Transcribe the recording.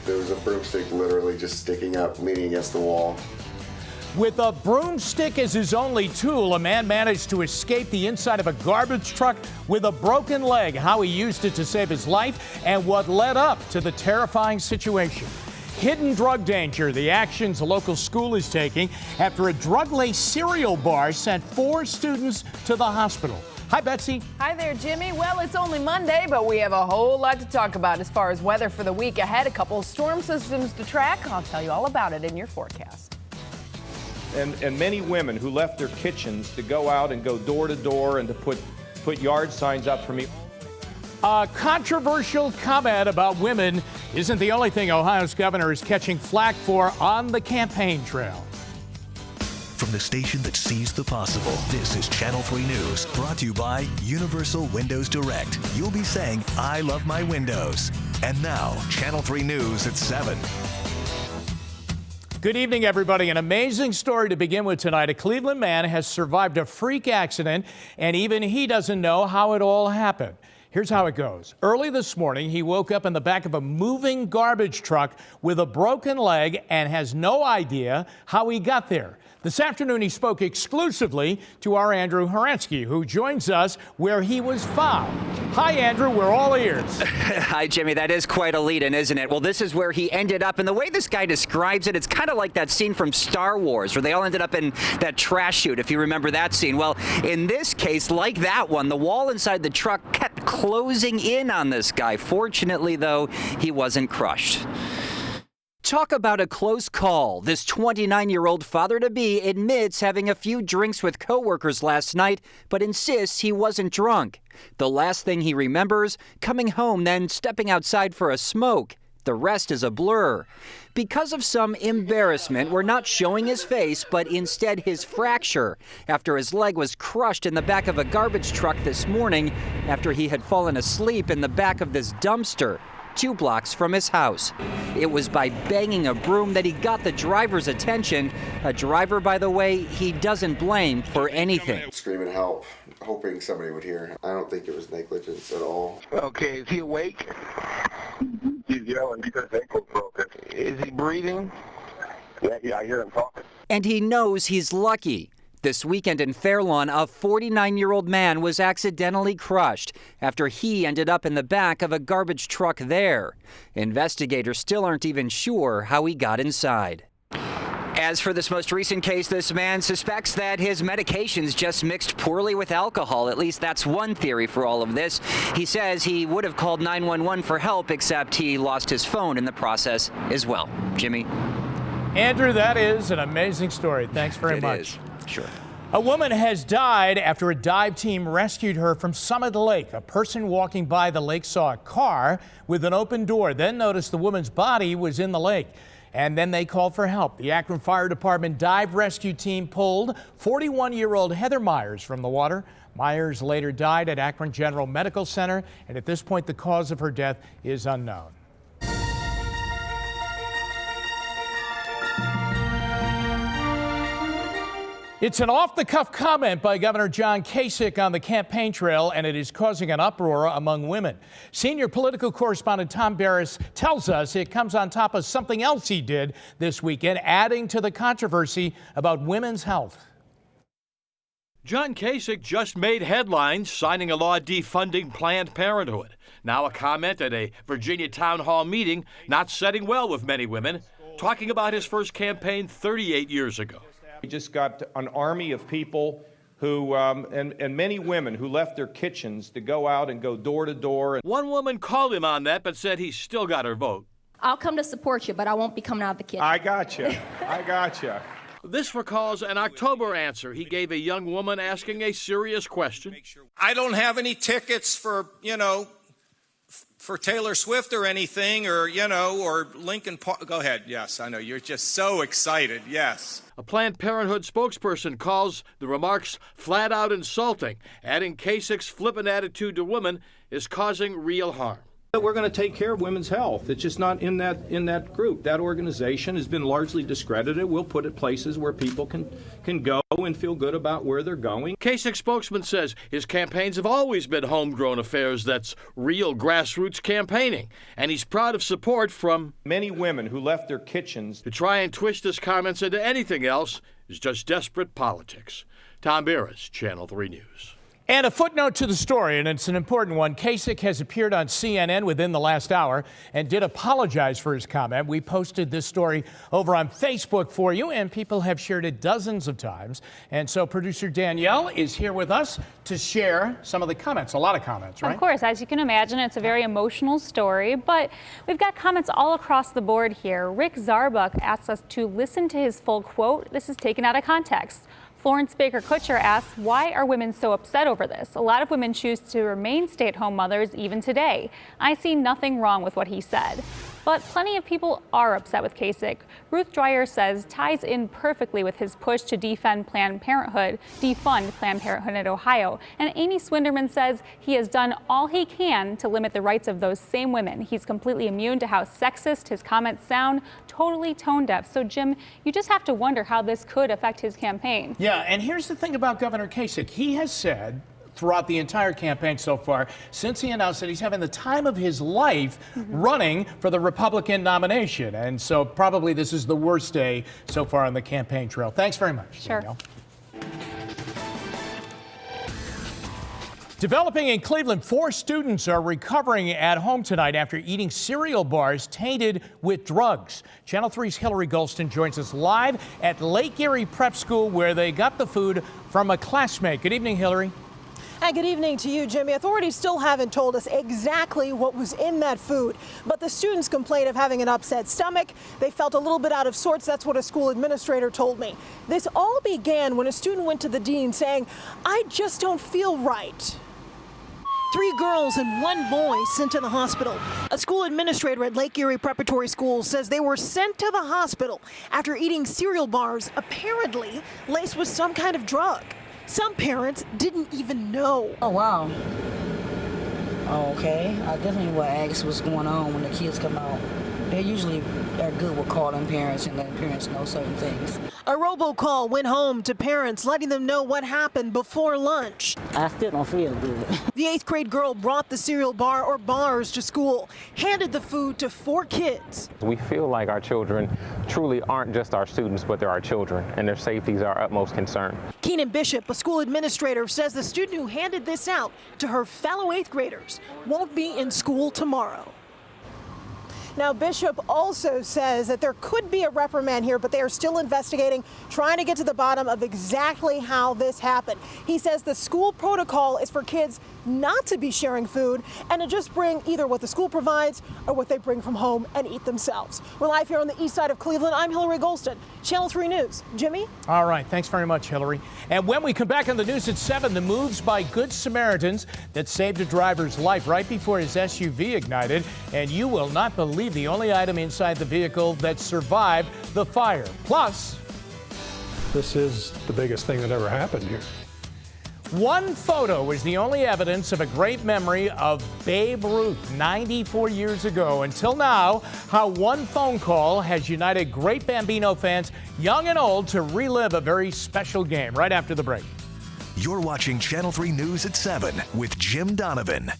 There was a broomstick literally just sticking up, leaning against the wall. With a broomstick as his only tool, a man managed to escape the inside of a garbage truck with a broken leg. How he used it to save his life and what led up to the terrifying situation. Hidden drug danger, the actions a local school is taking after a drug-laced cereal bar sent 4 students to the hospital. Hi, Betsy. Hi there, Jimmy. Well, it's only Monday, but we have a whole lot to talk about as far as weather for the week ahead. A couple of storm systems to track. I'll tell you all about it in your forecast. And many women who left their kitchens to go out and go door to door and to put yard signs up for me. A controversial comment about women isn't the only thing Ohio's governor is catching flack for on the campaign trail. From the station that sees the possible, this is Channel 3 News, brought to you by Universal Windows Direct. You'll be saying, I love my windows. And now, Channel 3 News at 7. Good evening, everybody. An amazing story to begin with tonight. A Cleveland man has survived a freak accident, and even he doesn't know how it all happened. Here's how it goes. Early this morning, he woke up in the back of a moving garbage truck with a broken leg and has no idea how he got there. This afternoon, he spoke exclusively to our Andrew Horansky, who joins us where he was found. Hi, Andrew. We're all ears. Hi, Jimmy. That is quite a lead-in, isn't it? Well, this is where he ended up. And the way this guy describes it, it's kind of like that scene from Star Wars where they all ended up in that trash chute, if you remember that scene. Well, in this case, like that one, the wall inside the truck kept closing in on this guy. Fortunately, though, he wasn't crushed. Talk about a close call. This 29-year-old father-to-be admits having a few drinks with coworkers last night, but insists he wasn't drunk. The last thing he remembers, coming home, then stepping outside for a smoke. The rest is a blur. Because of some embarrassment, we're not showing his face, but instead his fracture after his leg was crushed in the back of a garbage truck this morning after he had fallen asleep in the back of this dumpster 2 blocks from his house. It was by banging a broom that he got the driver's attention. A driver, by the way, he doesn't blame for anything. Screaming help, hoping somebody would hear. I don't think it was negligence at all. Okay, is he awake? He's yelling because his ankle's broken. Is he breathing? Yeah, I hear him talking. And he knows he's lucky. This weekend in Fairlawn, a 49-year-old man was accidentally crushed after he ended up in the back of a garbage truck there. Investigators still aren't even sure how he got inside. As for this most recent case, this man suspects that his medications just mixed poorly with alcohol. At least that's one theory for all of this. He says he would have called 911 for help, except he lost his phone in the process as well. Jimmy? Andrew, that is an amazing story. Thanks very much. It is. Sure. A woman has died after a dive team rescued her from Summit Lake. A person walking by the lake saw a car with an open door, then noticed the woman's body was in the lake. And then they called for help. The Akron Fire Department dive rescue team pulled 41-year-old Heather Myers from the water. Myers later died at Akron General Medical Center, and at this point, the cause of her death is unknown. It's an off-the-cuff comment by Governor John Kasich on the campaign trail, and it is causing an uproar among women. Senior political correspondent Tom Barris tells us it comes on top of something else he did this weekend, adding to the controversy about women's health. John Kasich just made headlines signing a law defunding Planned Parenthood. Now a comment at a Virginia town hall meeting not setting well with many women, talking about his first campaign 38 years ago. We just got an army of people who, and many women who left their kitchens to go out and go door to door. One woman called him on that, but said he still got her vote. I'll come to support you, but I won't be coming out of the kitchen. I gotcha. This recalls an October answer he gave a young woman asking a serious question. I don't have any tickets for, for Taylor Swift or anything, or Lincoln Park. Go ahead. Yes, I know. You're just so excited. Yes. A Planned Parenthood spokesperson calls the remarks flat out insulting, adding Kasich's flippant attitude to women is causing real harm. We're going to take care of women's health. It's just not in that group. That organization has been largely discredited. We'll put it places where people can go and feel good about where they're going. Kasich spokesman says his campaigns have always been homegrown affairs. That's real grassroots campaigning. And he's proud of support from many women who left their kitchens. To try and twist his comments into anything else is just desperate politics. Tom Barris, Channel 3 News. And a footnote to the story, and it's an important one. Kasich has appeared on CNN within the last hour and did apologize for his comment. We posted this story over on Facebook for you, and people have shared it dozens of times. And so producer Danielle is here with us to share some of the comments. A lot of comments, right? Of course. As you can imagine, it's a very emotional story, but we've got comments all across the board here. Rick Zarbuck asks us to listen to his full quote. This is taken out of context. Florence Baker Kutcher asks, why are women so upset over this? A lot of women choose to remain stay-at-home mothers even today. I see nothing wrong with what he said. But plenty of people are upset with Kasich. Ruth Dreyer says ties in perfectly with his push to defund Planned Parenthood in Ohio. And Amy Swinderman says he has done all he can to limit the rights of those same women. He's completely immune to how sexist his comments sound, totally tone deaf. So Jim, you just have to wonder how this could affect his campaign. Yeah, and here's the thing about Governor Kasich. He has said throughout the entire campaign so far, since he announced that he's having the time of his life running for the Republican nomination. And so probably this is the worst day so far on the campaign trail. Thanks very much, Sure. Danielle. Developing in Cleveland, 4 students are recovering at home tonight after eating cereal bars tainted with drugs. Channel 3's Hillary Golston joins us live at Lake Erie Prep School, where they got the food from a classmate. Good evening, Hillary. And good evening to you, Jimmy. Authorities still haven't told us exactly what was in that food, but the students complained of having an upset stomach. They felt a little bit out of sorts. That's what a school administrator told me. This all began when a student went to the dean saying, "I just don't feel right." 3 girls and 1 boy sent to the hospital. A school administrator at Lake Erie Preparatory School says they were sent to the hospital after eating cereal bars apparently laced with some kind of drug. Some parents didn't even know. Oh, wow. Okay. I definitely will ask what's going on when the kids come out. They usually are good with calling parents and letting parents know certain things. A robocall went home to parents, letting them know what happened before lunch. I still don't feel good. The 8th grade girl brought the cereal bar or bars to school, handed the food to 4 kids. We feel like our children truly aren't just our students, but they're our children, and their safety is our utmost concern. Keenan Bishop, a school administrator, says the student who handed this out to her fellow 8th graders won't be in school tomorrow. Now, Bishop also says that there could be a reprimand here, but they are still investigating, trying to get to the bottom of exactly how this happened. He says the school protocol is for kids not to be sharing food and to just bring either what the school provides or what they bring from home and eat themselves. We're live here on the east side of Cleveland. I'm Hillary Golston, Channel 3 News. Jimmy? All right. Thanks very much, Hillary. And when we come back on the news at 7, the moves by Good Samaritans that saved a driver's life right before his SUV ignited. And you will not believe the only item inside the vehicle that survived the fire. Plus, this is the biggest thing that ever happened here. One photo was the only evidence of a great memory of Babe Ruth 94 years ago. Until now, how one phone call has united great Bambino fans, young and old, to relive a very special game. Right after the break. You're watching Channel 3 News at 7 with Jim Donovan.